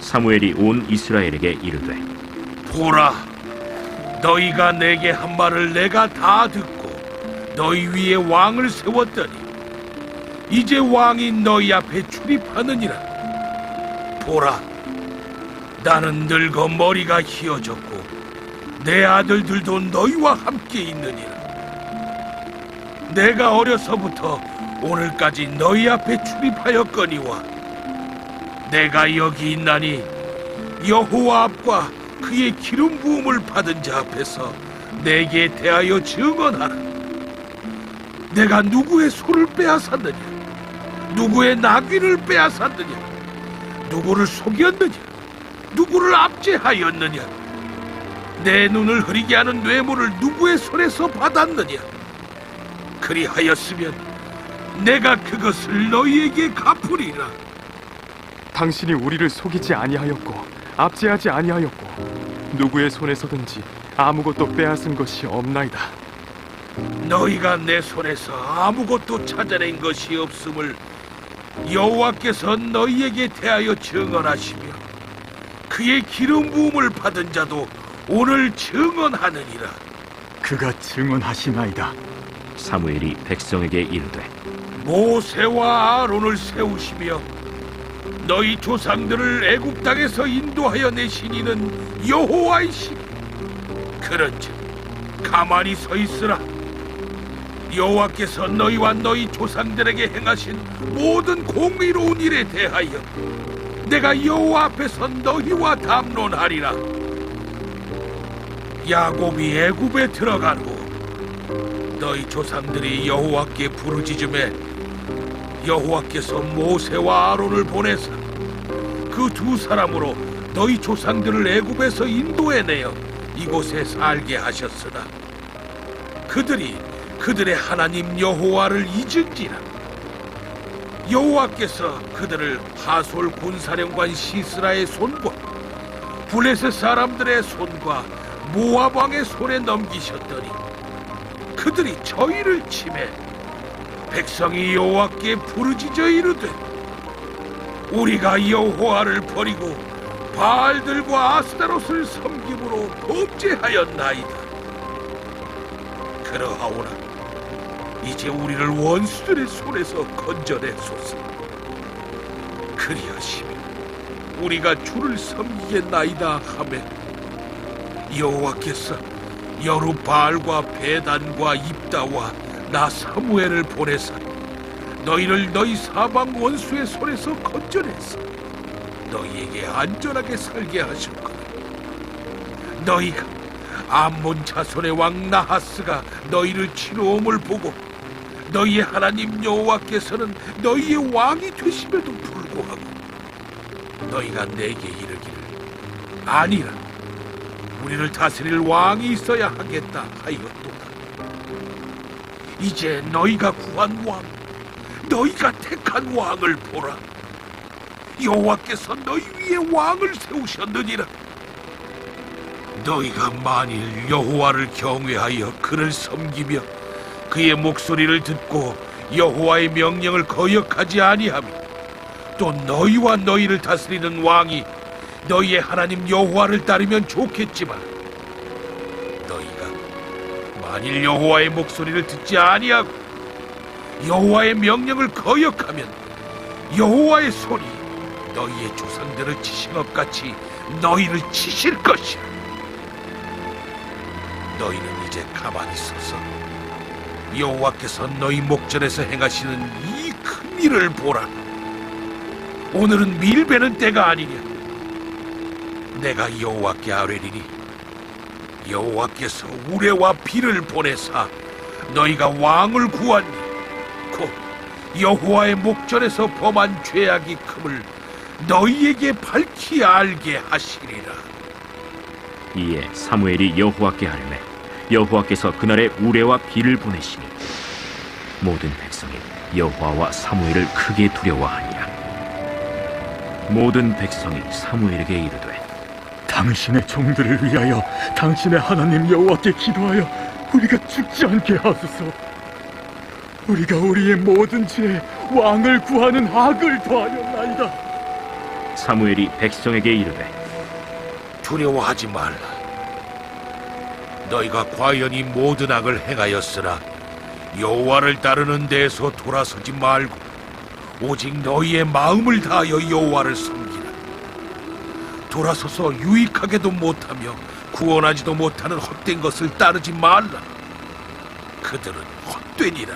사무엘이 온 이스라엘에게 이르되, 보라, 너희가 내게 한 말을 내가 다 듣고 너희 위에 왕을 세웠더니 이제 왕이 너희 앞에 출입하느니라. 보라, 나는 늙어 머리가 희어졌고 내 아들들도 너희와 함께 있느니라. 내가 어려서부터 오늘까지 너희 앞에 출입하였거니와 내가 여기 있나니 여호와 앞과 그의 기름 부음을 받은 자 앞에서 내게 대하여 증언하라. 내가 누구의 소를 빼앗았느냐? 누구의 나귀를 빼앗았느냐? 누구를 속였느냐? 누구를 압제하였느냐? 내 눈을 흐리게 하는 뇌물을 누구의 손에서 받았느냐? 그리하였으면 내가 그것을 너희에게 갚으리라. 당신이 우리를 속이지 아니하였고 압제하지 아니하였고 누구의 손에서든지 아무것도 빼앗은 것이 없나이다. 너희가 내 손에서 아무것도 찾아낸 것이 없음을 여호와께서 너희에게 대하여 증언하시며 그의 기름 부음을 받은 자도 오늘 증언하느니라. 그가 증언하시나이다. 사무엘이 백성에게 이르되, 모세와 아론을 세우시며 너희 조상들을 애굽 땅에서 인도하여 내신 이는 여호와이시니 그런즉 가만히 서 있으라. 여호와께서 너희와 너희 조상들에게 행하신 모든 공의로운 일에 대하여 내가 여호와 앞에서 너희와 담론하리라. 야곱이 애굽에 들어간 후 너희 조상들이 여호와께 부르짖음에 여호와께서 모세와 아론을 보내사 그 두 사람으로 너희 조상들을 애굽에서 인도해내어 이곳에 살게 하셨으나 그들이 그들의 하나님 여호와를 잊은지라. 여호와께서 그들을 하솔 군사령관 시스라의 손과 블레셋 사람들의 손과 모압 왕의 손에 넘기셨더니 그들이 저희를 치매 백성이 여호와께 부르짖어 이르되 우리가 여호와를 버리고 바알들과 아스타롯을 섬김으로 범죄하였나이다. 그러하오나 이제 우리를 원수들의 손에서 건져내소서. 그리하시면 우리가 주를 섬기겠나이다 하매 여호와께서 여룻바알과 베단과 입다와 나 사무엘을 보내사 너희를 너희 사방 원수의 손에서 건져내서 너희에게 안전하게 살게 하셨거늘. 너희가 암몬 자손의 왕 나하스가 너희를 치러옴을 보고 너희의 하나님 여호와께서는 너희의 왕이 되심에도 불구하고 너희가 내게 이르기를 아니라 우리를 다스릴 왕이 있어야 하겠다 하였도다. 이제 너희가 구한 왕, 너희가 택한 왕을 보라. 여호와께서 너희 위에 왕을 세우셨느니라. 너희가 만일 여호와를 경외하여 그를 섬기며 그의 목소리를 듣고 여호와의 명령을 거역하지 아니하며 또 너희와 너희를 다스리는 왕이 너희의 하나님 여호와를 따르면 좋겠지만 너희가 만일 여호와의 목소리를 듣지 아니하고 여호와의 명령을 거역하면 여호와의 손이 너희의 조상들을 치신 것 같이 너희를 치실 것이라. 너희는 이제 가만히 서서 여호와께서 너희 목전에서 행하시는 이 큰 일을 보라. 오늘은 밀베는 때가 아니냐. 내가 여호와께 아뢰리니 여호와께서 우레와 비를 보내사 너희가 왕을 구하니 곧 여호와의 목전에서 범한 죄악이 큼을 너희에게 밝히 알게 하시리라. 이에 사무엘이 여호와께 아뢰매 여호와께서 그날에 우레와 비를 보내시니 모든 백성이 여호와와 사무엘을 크게 두려워하니라. 모든 백성이 사무엘에게 이르되 당신의 종들을 위하여 당신의 하나님 여호와께 기도하여 우리가 죽지 않게 하소서. 우리가 우리의 모든 죄에 왕을 구하는 악을 더하였나이다. 사무엘이 백성에게 이르되 두려워하지 말라. 너희가 과연 이 모든 악을 행하였으나 여호와를 따르는 데에서 돌아서지 말고 오직 너희의 마음을 다하여 여호와를 섬기라. 돌아서서 유익하게도 못하며 구원하지도 못하는 헛된 것을 따르지 말라. 그들은 헛되니라.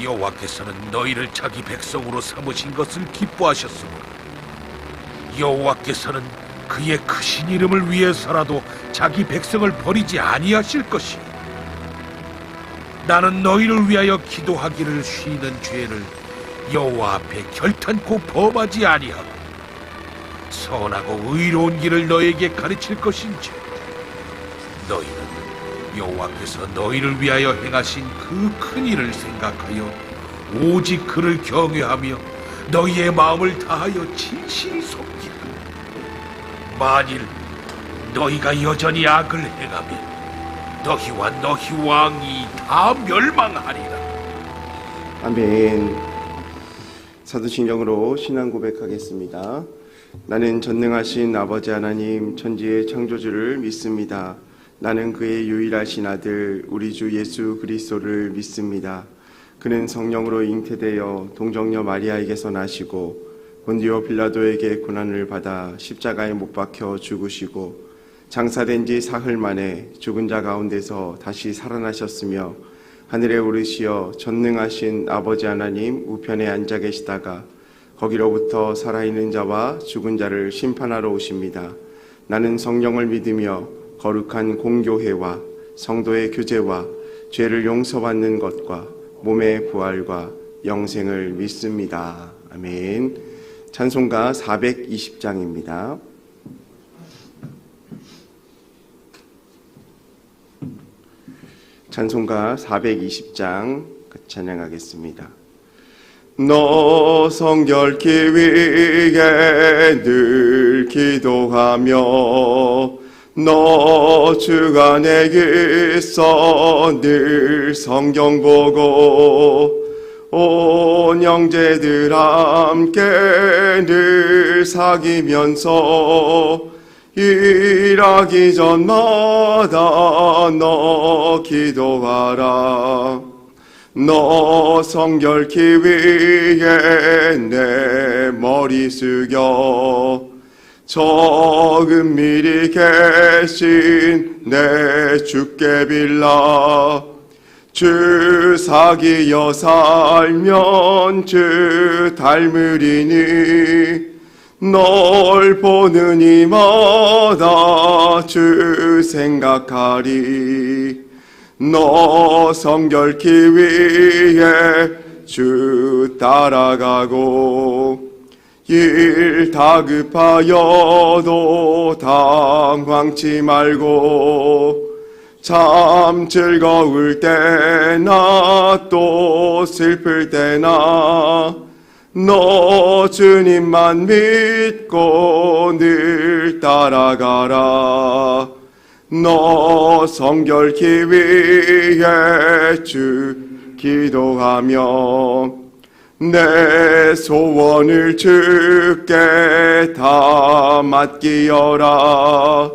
여호와께서는 너희를 자기 백성으로 삼으신 것을 기뻐하셨으므로 여호와께서는 그의 크신 이름을 위해서라도 자기 백성을 버리지 아니하실 것이요 나는 너희를 위하여 기도하기를 쉬는 죄를 여호와 앞에 결탄코 범하지 아니하고 선하고 의로운 길을 너희에게 가르칠 것인지 너희는 여호와께서 너희를 위하여 행하신 그 큰 일을 생각하여 오직 그를 경외하며 너희의 마음을 다하여 진실히 섬기라. 만일 너희가 여전히 악을 행하면 너희와 너희 왕이 다 멸망하리라. 아멘. 사도신경으로 신앙 고백하겠습니다. 나는 전능하신 아버지 하나님 천지의 창조주를 믿습니다. 나는 그의 유일하신 아들 우리 주 예수 그리스도를 믿습니다. 그는 성령으로 잉태되어 동정녀 마리아에게서 나시고 본디오 빌라도에게 고난을 받아 십자가에 못 박혀 죽으시고 장사된 지 사흘 만에 죽은 자 가운데서 다시 살아나셨으며 하늘에 오르시어 전능하신 아버지 하나님 우편에 앉아 계시다가 거기로부터 살아있는 자와 죽은 자를 심판하러 오십니다. 나는 성령을 믿으며 거룩한 공교회와 성도의 교제와 죄를 용서받는 것과 몸의 부활과 영생을 믿습니다. 아멘. 찬송가 420장입니다. 찬송가 420장 찬양하겠습니다. 너 성결케 위해 늘 기도하며 너 주가 내게 있어 늘 성경 보고 온 형제들 함께 늘 사귀면서 일하기 전마다 너 기도하라. 너 성결케 위해 내 머리 숙여 적은 미리 계신 내 주께 빌라. 주 사귀어 살면 주 닮으리니 널 보는 이마다 주 생각하리. 너 성결케 위해 주 따라가고 일 다급하여도 당황치 말고 참 즐거울 때나 또 슬플 때나 너 주님만 믿고 늘 따라가라. 너 성결케 위해 주 기도하며 내 소원을 주께 다 맡기어라.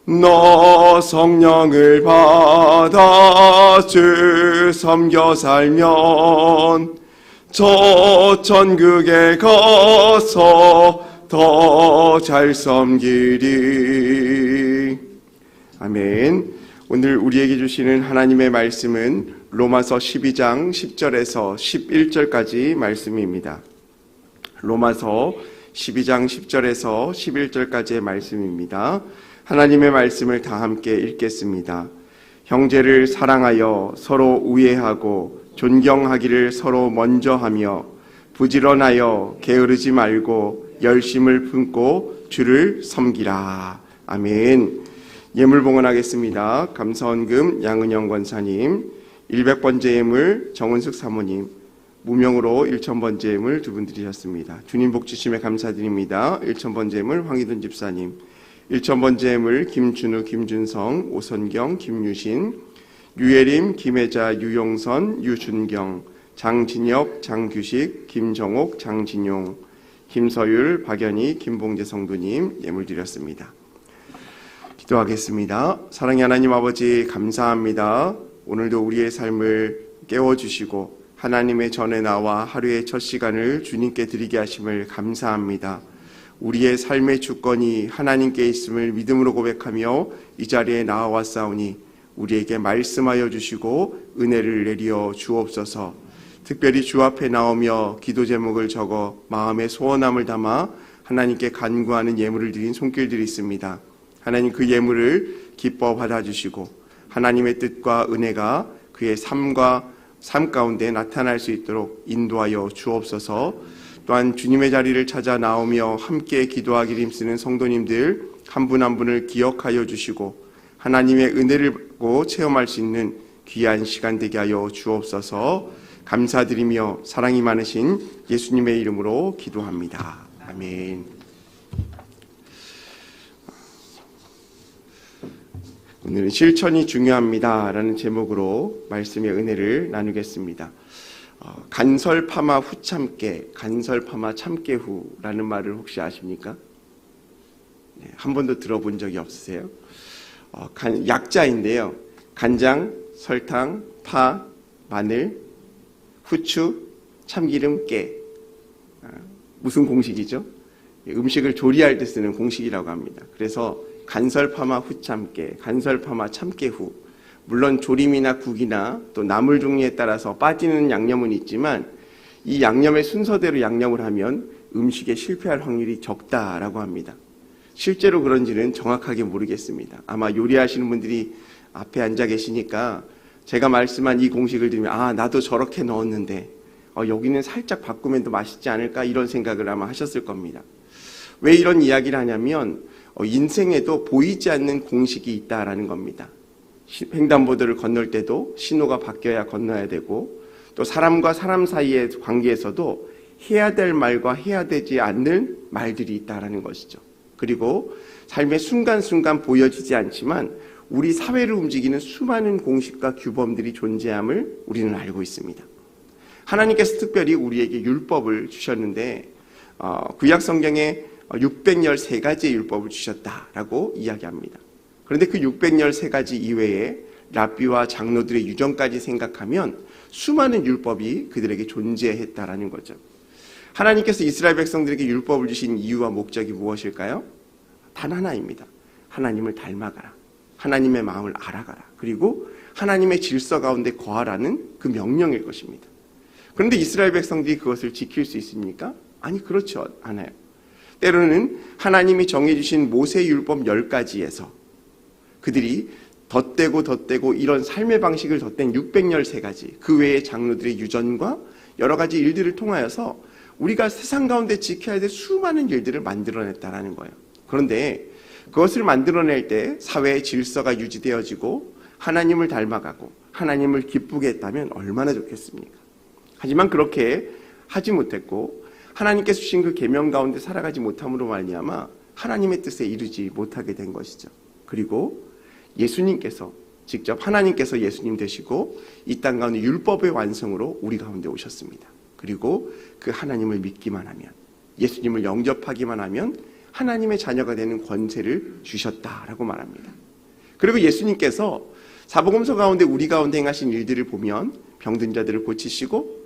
너 성령을 받아 주 섬겨 살면 저 천국에 가서 더 잘 섬기리. 아멘. 오늘 우리에게 주시는 하나님의 말씀은 로마서 12장 10절에서 11절까지 말씀입니다. 로마서 12장 10절에서 11절까지의 말씀입니다. 하나님의 말씀을 다 함께 읽겠습니다. 형제를 사랑하여 서로 우애하고 존경하기를 서로 먼저 하며 부지런하여 게으르지 말고 열심을 품고 주를 섬기라. 아멘. 예물봉헌하겠습니다. 감사원금 양은영 권사님, 100번째 예물 정은숙 사모님, 무명으로 1000번째 예물 두 분 드리셨습니다. 주님 복 주심에 감사드립니다. 1000번째 예물 황희돈 집사님, 1000번째 예물 김준우, 김준성, 오선경, 김유신, 유예림, 김혜자, 유용선, 유준경, 장진혁, 장규식, 김정옥, 장진용, 김서율, 박연희, 김봉재 성도님 예물 드렸습니다. 기도하겠습니다. 사랑의 하나님 아버지 감사합니다. 오늘도 우리의 삶을 깨워주시고 하나님의 전에 나와 하루의 첫 시간을 주님께 드리게 하심을 감사합니다. 우리의 삶의 주권이 하나님께 있음을 믿음으로 고백하며 이 자리에 나와왔사오니 우리에게 말씀하여 주시고 은혜를 내려 주옵소서. 특별히 주 앞에 나오며 기도 제목을 적어 마음의 소원함을 담아 하나님께 간구하는 예물을 드린 손길들이 있습니다. 하나님 그 예물을 기뻐 받아주시고 하나님의 뜻과 은혜가 그의 삶 가운데 나타날 수 있도록 인도하여 주옵소서. 또한 주님의 자리를 찾아 나오며 함께 기도하기를 힘쓰는 성도님들 한 분 한 분을 기억하여 주시고 하나님의 은혜를 받고 체험할 수 있는 귀한 시간 되게 하여 주옵소서. 감사드리며 사랑이 많으신 예수님의 이름으로 기도합니다. 아멘. 오늘은 실천이 중요합니다 라는 제목으로 말씀의 은혜를 나누겠습니다. 간설파마 후참깨, 간설파마 참깨 후라는 말을 혹시 아십니까? 네, 한 번도 들어본 적이 없으세요? 약자인데요. 간장, 설탕, 파, 마늘, 후추, 참기름, 깨. 무슨 공식이죠? 음식을 조리할 때 쓰는 공식이라고 합니다. 그래서 간설파마 후참깨, 간설파마 참깨후. 물론 조림이나 국이나 또 나물 종류에 따라서 빠지는 양념은 있지만 이 양념의 순서대로 양념을 하면 음식에 실패할 확률이 적다라고 합니다. 실제로 그런지는 정확하게 모르겠습니다. 아마 요리하시는 분들이 앞에 앉아 계시니까 제가 말씀한 이 공식을 들으면 나도 저렇게 넣었는데 여기는 살짝 바꾸면 더 맛있지 않을까 이런 생각을 아마 하셨을 겁니다. 왜 이런 이야기를 하냐면 인생에도 보이지 않는 공식이 있다라는 겁니다. 횡단보도를 건널 때도 신호가 바뀌어야 건너야 되고 또 사람과 사람 사이의 관계에서도 해야 될 말과 해야 되지 않는 말들이 있다라는 것이죠. 그리고 삶의 순간순간 보여지지 않지만 우리 사회를 움직이는 수많은 공식과 규범들이 존재함을 우리는 알고 있습니다. 하나님께서 특별히 우리에게 율법을 주셨는데 구약 성경에 613가지의 율법을 주셨다라고 이야기합니다. 그런데 그 613가지 이외에 랍비와 장로들의 유전까지 생각하면 수많은 율법이 그들에게 존재했다라는 거죠. 하나님께서 이스라엘 백성들에게 율법을 주신 이유와 목적이 무엇일까요? 단 하나입니다. 하나님을 닮아가라. 하나님의 마음을 알아가라. 그리고 하나님의 질서 가운데 거하라는 그 명령일 것입니다. 그런데 이스라엘 백성들이 그것을 지킬 수 있습니까? 아니, 그렇지 않아요. 때로는 하나님이 정해주신 모세율법 10가지에서 그들이 덧대고 이런 삶의 방식을 덧댄 613가지 그 외의 장로들의 유전과 여러 가지 일들을 통하여서 우리가 세상 가운데 지켜야 될 수많은 일들을 만들어냈다라는 거예요. 그런데 그것을 만들어낼 때 사회의 질서가 유지되어지고 하나님을 닮아가고 하나님을 기쁘게 했다면 얼마나 좋겠습니까? 하지만 그렇게 하지 못했고 하나님께서 주신 그 계명 가운데 살아가지 못함으로 말미암아 하나님의 뜻에 이르지 못하게 된 것이죠. 그리고 예수님께서 직접 하나님께서 예수님 되시고 이 땅 가운데 율법의 완성으로 우리 가운데 오셨습니다. 그리고 그 하나님을 믿기만 하면 예수님을 영접하기만 하면 하나님의 자녀가 되는 권세를 주셨다라고 말합니다. 그리고 예수님께서 사복음서 가운데 우리 가운데 행하신 일들을 보면 병든 자들을 고치시고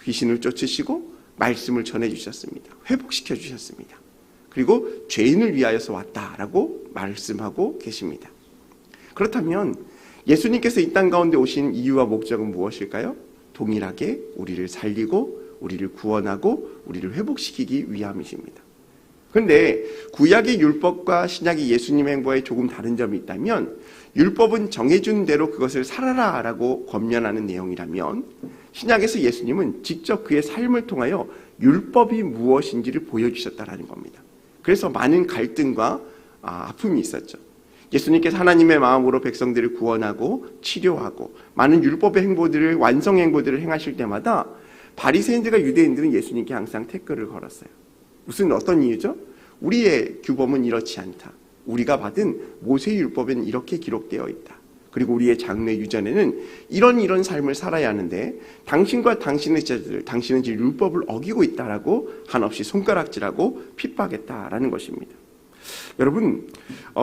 귀신을 쫓으시고 말씀을 전해주셨습니다. 회복시켜 주셨습니다. 그리고 죄인을 위하여서 왔다라고 말씀하고 계십니다. 그렇다면 예수님께서 이 땅 가운데 오신 이유와 목적은 무엇일까요? 동일하게 우리를 살리고 우리를 구원하고 우리를 회복시키기 위함이십니다. 그런데 구약의 율법과 신약의 예수님의 행보에 조금 다른 점이 있다면 율법은 정해준 대로 그것을 살아라라고 권면하는 내용이라면 신약에서 예수님은 직접 그의 삶을 통하여 율법이 무엇인지를 보여주셨다라는 겁니다. 그래서 많은 갈등과 아픔이 있었죠. 예수님께서 하나님의 마음으로 백성들을 구원하고 치료하고 많은 율법의 행보들을 완성 행보들을 행하실 때마다 바리새인들과 유대인들은 예수님께 항상 태클을 걸었어요. 어떤 이유죠? 우리의 규범은 이렇지 않다. 우리가 받은 모세의 율법에는 이렇게 기록되어 있다. 그리고 우리의 장래 유전에는 이런 삶을 살아야 하는데 당신과 당신의 제자들, 당신은 지금 율법을 어기고 있다라고 한없이 손가락질하고 핍박했다라는 것입니다. 여러분,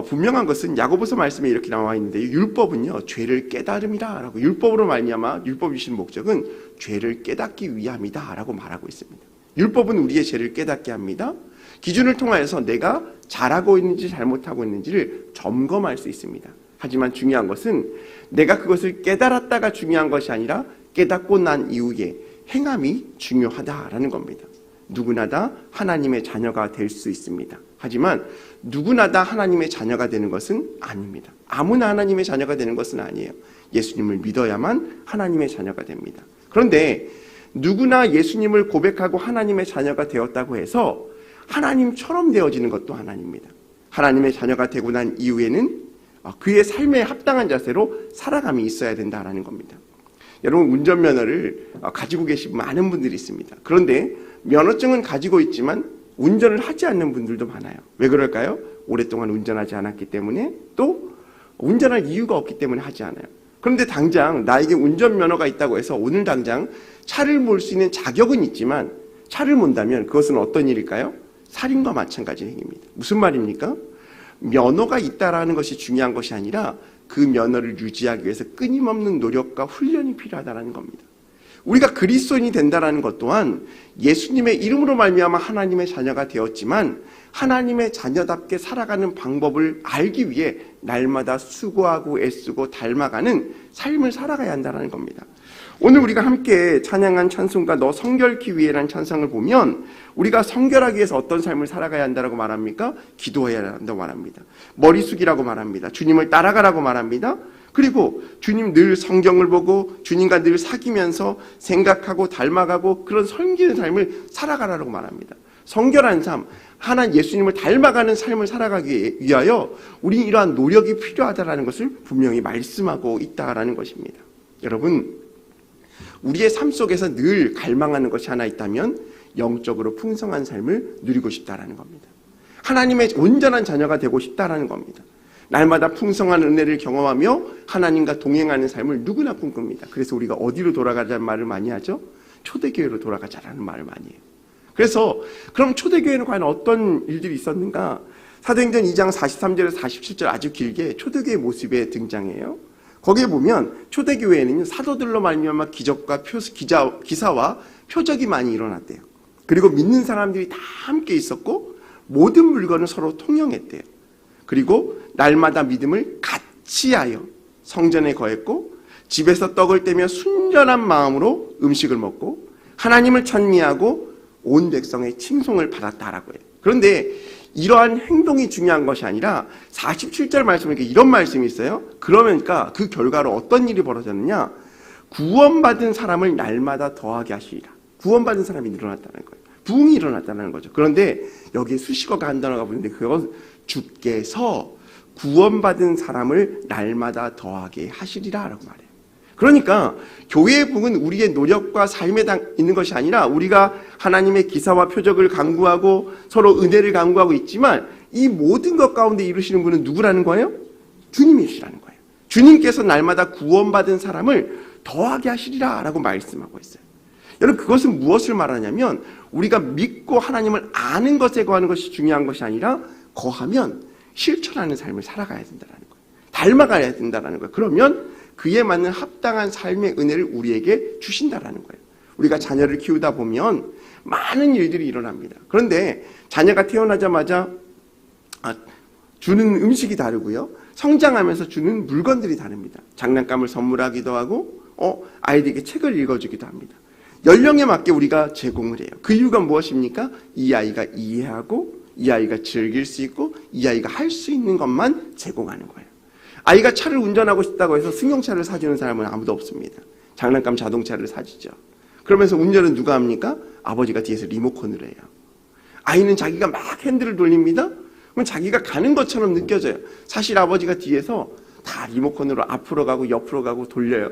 분명한 것은 야고보서 말씀에 이렇게 나와 있는데 율법은요 죄를 깨달음이라라고, 율법으로 말미암아 율법이 주신 목적은 죄를 깨닫기 위함이다라고 말하고 있습니다. 율법은 우리의 죄를 깨닫게 합니다. 기준을 통하여서 내가 잘하고 있는지 잘못하고 있는지를 점검할 수 있습니다. 하지만 중요한 것은 내가 그것을 깨달았다가 중요한 것이 아니라 깨닫고 난 이후에 행함이 중요하다라는 겁니다. 누구나 다 하나님의 자녀가 될 수 있습니다. 하지만 누구나 다 하나님의 자녀가 되는 것은 아닙니다. 아무나 하나님의 자녀가 되는 것은 아니에요. 예수님을 믿어야만 하나님의 자녀가 됩니다. 그런데 누구나 예수님을 고백하고 하나님의 자녀가 되었다고 해서 하나님처럼 되어지는 것도 하나님입니다. 하나님의 자녀가 되고 난 이후에는 그의 삶에 합당한 자세로 살아감이 있어야 된다는 겁니다. 여러분, 운전면허를 가지고 계신 많은 분들이 있습니다. 그런데 면허증은 가지고 있지만 운전을 하지 않는 분들도 많아요. 왜 그럴까요? 오랫동안 운전하지 않았기 때문에, 또 운전할 이유가 없기 때문에 하지 않아요. 그런데 당장 나에게 운전면허가 있다고 해서 오늘 당장 차를 몰 수 있는 자격은 있지만 차를 몬다면 그것은 어떤 일일까요? 살인과 마찬가지의 행위입니다. 무슨 말입니까? 면허가 있다라는 것이 중요한 것이 아니라 그 면허를 유지하기 위해서 끊임없는 노력과 훈련이 필요하다는 겁니다. 우리가 그리스도인이 된다는 것 또한 예수님의 이름으로 말미암아 하나님의 자녀가 되었지만 하나님의 자녀답게 살아가는 방법을 알기 위해 날마다 수고하고 애쓰고 닮아가는 삶을 살아가야 한다는 겁니다. 오늘 우리가 함께 찬양한 찬송가 너 성결케 위해라는 찬송을 보면 우리가 성결하기 위해서 어떤 삶을 살아가야 한다고 말합니까? 기도해야 한다고 말합니다. 머리 숙이라고 말합니다. 주님을 따라가라고 말합니다. 그리고 주님 늘 성경을 보고 주님과 늘 사귀면서 생각하고 닮아가고 그런 섬기는 삶을 살아가라고 말합니다. 성결한 삶, 하나님 예수님을 닮아가는 삶을 살아가기 위하여 우리는 이러한 노력이 필요하다는 것을 분명히 말씀하고 있다는 것입니다. 여러분, 우리의 삶 속에서 늘 갈망하는 것이 하나 있다면 영적으로 풍성한 삶을 누리고 싶다는 겁니다. 하나님의 온전한 자녀가 되고 싶다는 겁니다. 날마다 풍성한 은혜를 경험하며 하나님과 동행하는 삶을 누구나 꿈꿉니다. 그래서 우리가 어디로 돌아가자는 말을 많이 하죠? 초대교회로 돌아가자라는 말을 많이 해요. 그래서 그럼 초대교회는 과연 어떤 일들이 있었는가? 사도행전 2장 43절에서 47절 아주 길게 초대교회 모습에 등장해요. 거기에 보면 초대교회에는 사도들로 말미암아 기적과 기사와 표적이 많이 일어났대요. 그리고 믿는 사람들이 다 함께 있었고 모든 물건을 서로 통용했대요. 그리고 날마다 믿음을 같이 하여 성전에 거했고 집에서 떡을 떼며 순전한 마음으로 음식을 먹고 하나님을 찬미하고 온 백성의 칭송을 받았다라고 해요. 그런데 이러한 행동이 중요한 것이 아니라 47절 말씀에 이런 말씀이 있어요. 그러니까 그 결과로 어떤 일이 벌어졌느냐? 구원받은 사람을 날마다 더하게 하시리라. 구원받은 사람이 늘어났다는 거예요. 부흥이 일어났다는 거죠. 그런데 여기에 수식어가 한 단어가 보이는데 그건 주께서 구원받은 사람을 날마다 더하게 하시리라 라고 말해요. 그러니까 교회의 부흥은 우리의 노력과 삶에 있는 것이 아니라 우리가 하나님의 기사와 표적을 강구하고 서로 은혜를 강구하고 있지만 이 모든 것 가운데 이루시는 분은 누구라는 거예요? 주님이시라는 거예요. 주님께서 날마다 구원받은 사람을 더하게 하시리라 라고 말씀하고 있어요. 여러분, 그것은 무엇을 말하냐면 우리가 믿고 하나님을 아는 것에 거하는 것이 중요한 것이 아니라 거하면 실천하는 삶을 살아가야 된다는 거예요. 닮아가야 된다는 거예요. 그러면 그에 맞는 합당한 삶의 은혜를 우리에게 주신다라는 거예요. 우리가 자녀를 키우다 보면 많은 일들이 일어납니다. 그런데 자녀가 태어나자마자 주는 음식이 다르고요. 성장하면서 주는 물건들이 다릅니다. 장난감을 선물하기도 하고 아이들에게 책을 읽어주기도 합니다. 연령에 맞게 우리가 제공을 해요. 그 이유가 무엇입니까? 이 아이가 이해하고 이 아이가 즐길 수 있고 이 아이가 할 수 있는 것만 제공하는 거예요. 아이가 차를 운전하고 싶다고 해서 승용차를 사주는 사람은 아무도 없습니다. 장난감 자동차를 사주죠. 그러면서 운전은 누가 합니까? 아버지가 뒤에서 리모컨을 해요. 아이는 자기가 막 핸들을 돌립니다. 그럼 자기가 가는 것처럼 느껴져요. 사실 아버지가 뒤에서 다 리모컨으로 앞으로 가고 옆으로 가고 돌려요.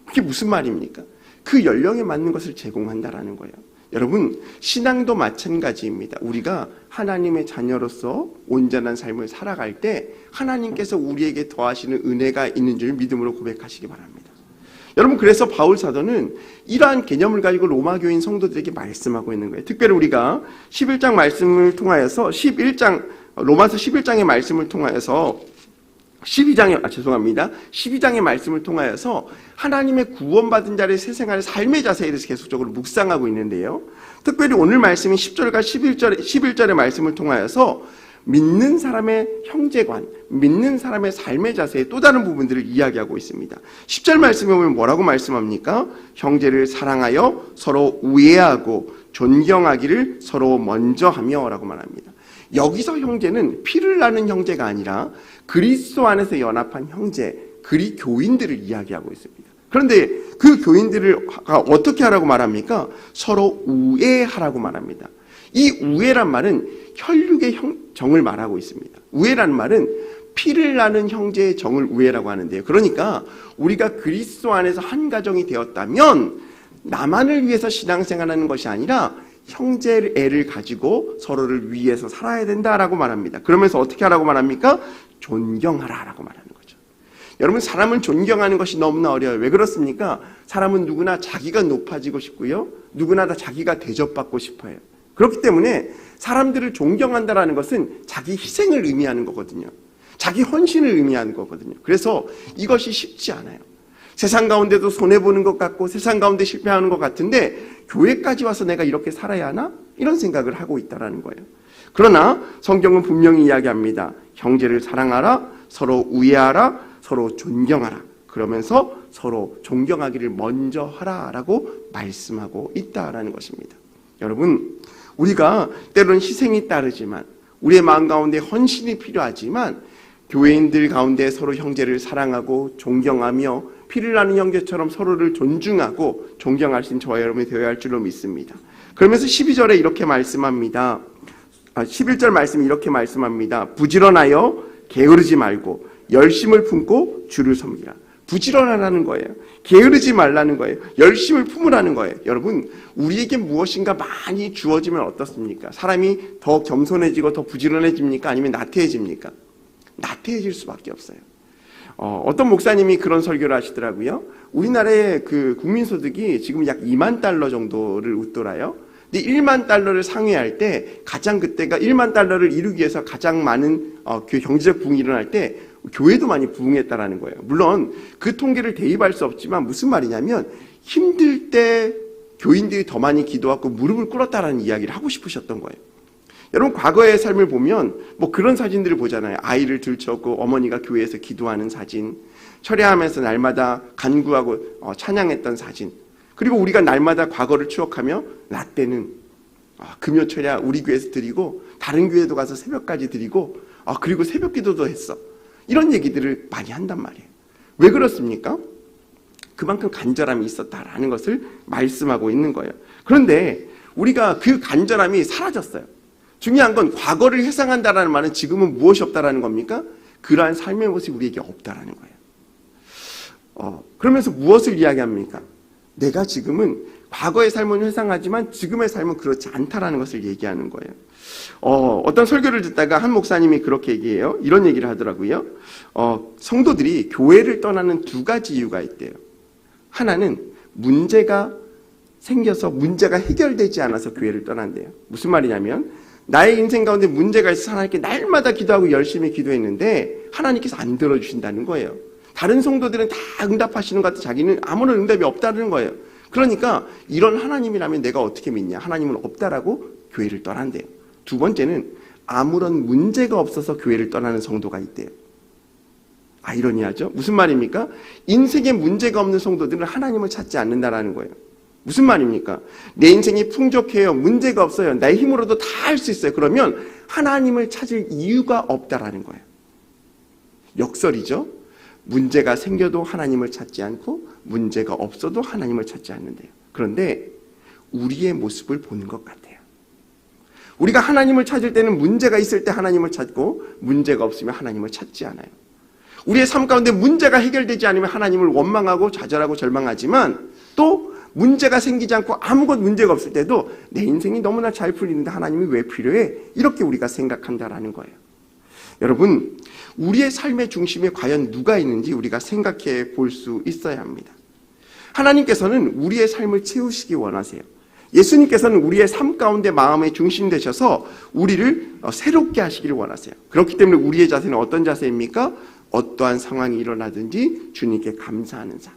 그게 무슨 말입니까? 그 연령에 맞는 것을 제공한다라는 거예요. 여러분, 신앙도 마찬가지입니다. 우리가 하나님의 자녀로서 온전한 삶을 살아갈 때 하나님께서 우리에게 더하시는 은혜가 있는 줄 믿음으로 고백하시기 바랍니다. 여러분, 그래서 바울 사도는 이러한 개념을 가지고 로마 교인 성도들에게 말씀하고 있는 거예요. 특별히 우리가 11장 말씀을 통하여서 로마서 11장의 말씀을 통하여서 12장의 말씀을 통하여서 하나님의 구원받은 자의 새 생활의 삶의 자세에 대해서 계속적으로 묵상하고 있는데요. 특별히 오늘 말씀인 10절과 11절의 말씀을 통하여서 믿는 사람의 형제관, 믿는 사람의 삶의 자세의 또 다른 부분들을 이야기하고 있습니다. 10절 말씀에 보면 뭐라고 말씀합니까? 형제를 사랑하여 서로 우애하고 존경하기를 서로 먼저 하며 라고 말합니다. 여기서 형제는 피를 나는 형제가 아니라 그리스도 안에서 연합한 형제, 교인들을 이야기하고 있습니다. 그런데 그 교인들을 어떻게 하라고 말합니까? 서로 우애하라고 말합니다. 이 우애란 말은 혈육의 정을 말하고 있습니다. 우애란 말은 피를 나는 형제의 정을 우애라고 하는데요. 그러니까 우리가 그리스도 안에서 한 가정이 되었다면 나만을 위해서 신앙생활하는 것이 아니라 형제애를 가지고 서로를 위해서 살아야 된다라고 말합니다. 그러면서 어떻게 하라고 말합니까? 존경하라라고 말하는 거죠. 여러분, 사람은 존경하는 것이 너무나 어려워요. 왜 그렇습니까? 사람은 누구나 자기가 높아지고 싶고요. 누구나 다 자기가 대접받고 싶어요. 그렇기 때문에 사람들을 존경한다라는 것은 자기 희생을 의미하는 거거든요. 자기 헌신을 의미하는 거거든요. 그래서 이것이 쉽지 않아요. 세상 가운데도 손해보는 것 같고 세상 가운데 실패하는 것 같은데 교회까지 와서 내가 이렇게 살아야 하나? 이런 생각을 하고 있다는 거예요. 그러나 성경은 분명히 이야기합니다. 형제를 사랑하라, 서로 우애하라, 서로 존경하라. 그러면서 서로 존경하기를 먼저 하라라고 말씀하고 있다라는 것입니다. 여러분, 우리가 때로는 희생이 따르지만 우리의 마음 가운데 헌신이 필요하지만 교회인들 가운데 서로 형제를 사랑하고 존경하며 피를 나는 형제처럼 서로를 존중하고 존경하신 저와 여러분이 되어야 할 줄로 믿습니다. 그러면서 12절에 이렇게 말씀합니다. 11절 말씀이 이렇게 말씀합니다. 부지런하여 게으르지 말고 열심을 품고 주를 섬기라. 부지런하라는 거예요. 게으르지 말라는 거예요. 열심을 품으라는 거예요. 여러분, 우리에게 무엇인가 많이 주어지면 어떻습니까? 사람이 더 겸손해지고 더 부지런해집니까? 아니면 나태해집니까? 나태해질 수밖에 없어요. 어떤 목사님이 그런 설교를 하시더라고요. 우리나라의 그 국민소득이 지금 약 2만 달러 정도를 웃돌아요. 근데 1만 달러를 상회할 때 그때가 1만 달러를 이루기 위해서 가장 많은 경제적 부흥이 일어날 때 교회도 많이 부흥했다라는 거예요. 물론 그 통계를 대입할 수 없지만 무슨 말이냐면 힘들 때 교인들이 더 많이 기도하고 무릎을 꿇었다라는 이야기를 하고 싶으셨던 거예요. 여러분, 과거의 삶을 보면 그런 사진들을 보잖아요. 아이를 들쳤고 어머니가 교회에서 기도하는 사진, 철야하면서 날마다 간구하고 찬양했던 사진, 그리고 우리가 날마다 과거를 추억하며 나 때는 금요 철야 우리 교회에서 드리고 다른 교회도 가서 새벽까지 드리고 그리고 새벽 기도도 했어. 이런 얘기들을 많이 한단 말이에요. 왜 그렇습니까? 그만큼 간절함이 있었다라는 것을 말씀하고 있는 거예요. 그런데 우리가 그 간절함이 사라졌어요. 중요한 건 과거를 회상한다라는 말은 지금은 무엇이 없다라는 겁니까? 그러한 삶의 모습이 우리에게 없다라는 거예요. 그러면서 무엇을 이야기합니까? 내가 지금은 과거의 삶은 회상하지만 지금의 삶은 그렇지 않다라는 것을 얘기하는 거예요. 어떤 설교를 듣다가 한 목사님이 그렇게 얘기해요. 이런 얘기를 하더라고요. 성도들이 교회를 떠나는 두 가지 이유가 있대요. 하나는 문제가 생겨서 문제가 해결되지 않아서 교회를 떠난대요. 무슨 말이냐면 나의 인생 가운데 문제가 있어서 하나님께 날마다 기도하고 열심히 기도했는데 하나님께서 안 들어주신다는 거예요. 다른 성도들은 다 응답하시는 것 같아 자기는 아무런 응답이 없다는 거예요. 그러니까 이런 하나님이라면 내가 어떻게 믿냐? 하나님은 없다라고 교회를 떠난대요. 두 번째는 아무런 문제가 없어서 교회를 떠나는 성도가 있대요. 아이러니하죠? 무슨 말입니까? 인생에 문제가 없는 성도들은 하나님을 찾지 않는다라는 거예요. 무슨 말입니까? 내 인생이 풍족해요. 문제가 없어요. 나의 힘으로도 다 할 수 있어요. 그러면 하나님을 찾을 이유가 없다라는 거예요. 역설이죠. 문제가 생겨도 하나님을 찾지 않고 문제가 없어도 하나님을 찾지 않는데요. 그런데 우리의 모습을 보는 것 같아요. 우리가 하나님을 찾을 때는 문제가 있을 때 하나님을 찾고 문제가 없으면 하나님을 찾지 않아요. 우리의 삶 가운데 문제가 해결되지 않으면 하나님을 원망하고 좌절하고 절망하지만 또 문제가 생기지 않고 아무것도 문제가 없을 때도 내 인생이 너무나 잘 풀리는데 하나님이 왜 필요해? 이렇게 우리가 생각한다라는 거예요. 여러분, 우리의 삶의 중심에 과연 누가 있는지 우리가 생각해 볼 수 있어야 합니다. 하나님께서는 우리의 삶을 채우시기 원하세요. 예수님께서는 우리의 삶 가운데 마음의 중심 되셔서 우리를 새롭게 하시기를 원하세요. 그렇기 때문에 우리의 자세는 어떤 자세입니까? 어떠한 상황이 일어나든지 주님께 감사하는 삶.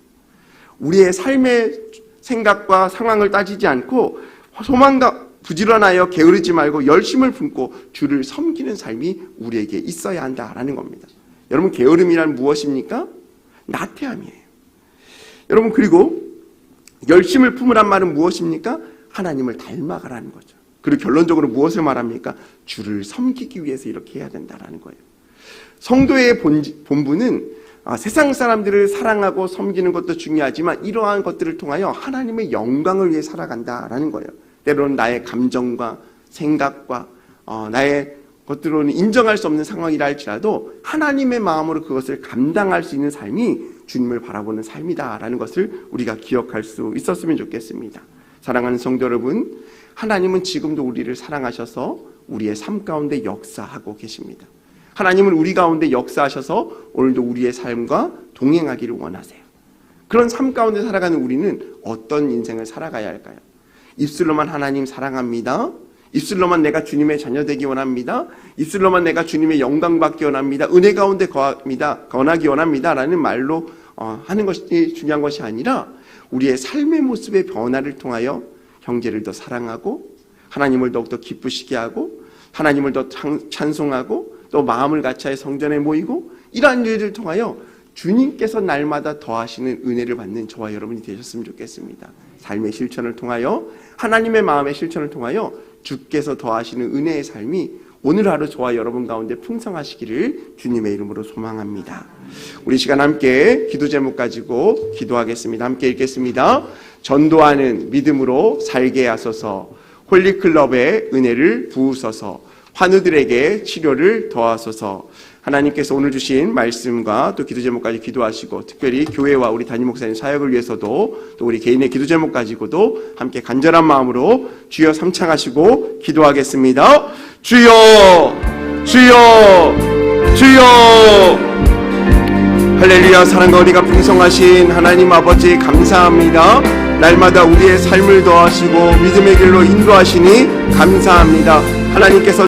우리의 삶의 생각과 상황을 따지지 않고 소망과 부지런하여 게으르지 말고 열심을 품고 주를 섬기는 삶이 우리에게 있어야 한다라는 겁니다. 여러분, 게으름이란 무엇입니까? 나태함이에요. 여러분, 그리고 열심을 품으란 말은 무엇입니까? 하나님을 닮아가라는 거죠. 그리고 결론적으로 무엇을 말합니까? 주를 섬기기 위해서 이렇게 해야 된다라는 거예요. 성도의 본분은 세상 사람들을 사랑하고 섬기는 것도 중요하지만 이러한 것들을 통하여 하나님의 영광을 위해 살아간다라는 거예요. 때로는 나의 감정과 생각과 나의 것들로는 인정할 수 없는 상황이라 할지라도 하나님의 마음으로 그것을 감당할 수 있는 삶이 주님을 바라보는 삶이다라는 것을 우리가 기억할 수 있었으면 좋겠습니다. 사랑하는 성도 여러분, 하나님은 지금도 우리를 사랑하셔서 우리의 삶 가운데 역사하고 계십니다. 하나님은 우리 가운데 역사하셔서 오늘도 우리의 삶과 동행하기를 원하세요. 그런 삶 가운데 살아가는 우리는 어떤 인생을 살아가야 할까요? 입술로만 하나님 사랑합니다. 입술로만 내가 주님의 자녀 되기 원합니다. 입술로만 내가 주님의 영광 받기 원합니다. 은혜 가운데 거하기 원합니다. 라는 말로 하는 것이 중요한 것이 아니라 우리의 삶의 모습의 변화를 통하여 형제를 더 사랑하고 하나님을 더욱더 기쁘시게 하고 하나님을 더 찬송하고 또 마음을 같이하여 성전에 모이고 이러한 일을 통하여 주님께서 날마다 더하시는 은혜를 받는 저와 여러분이 되셨으면 좋겠습니다. 삶의 실천을 통하여 하나님의 마음의 실천을 통하여 주께서 더하시는 은혜의 삶이 오늘 하루 저와 여러분 가운데 풍성하시기를 주님의 이름으로 소망합니다. 우리 시간 함께 기도 제목 가지고 기도하겠습니다. 함께 읽겠습니다. 전도하는 믿음으로 살게 하소서. 홀리클럽의 은혜를 부으소서. 환우들에게 치료를 더하소서. 하나님께서 오늘 주신 말씀과 또 기도 제목까지 기도하시고 특별히 교회와 우리 담임 목사님 사역을 위해서도 또 우리 개인의 기도 제목 가지고도 함께 간절한 마음으로 주여 삼창하시고 기도하겠습니다. 주여 주여 주여. 할렐루야. 사랑과 은혜가 풍성하신 하나님 아버지 감사합니다. 날마다 우리의 삶을 더하시고 믿음의 길로 인도하시니 감사합니다. 하나님께서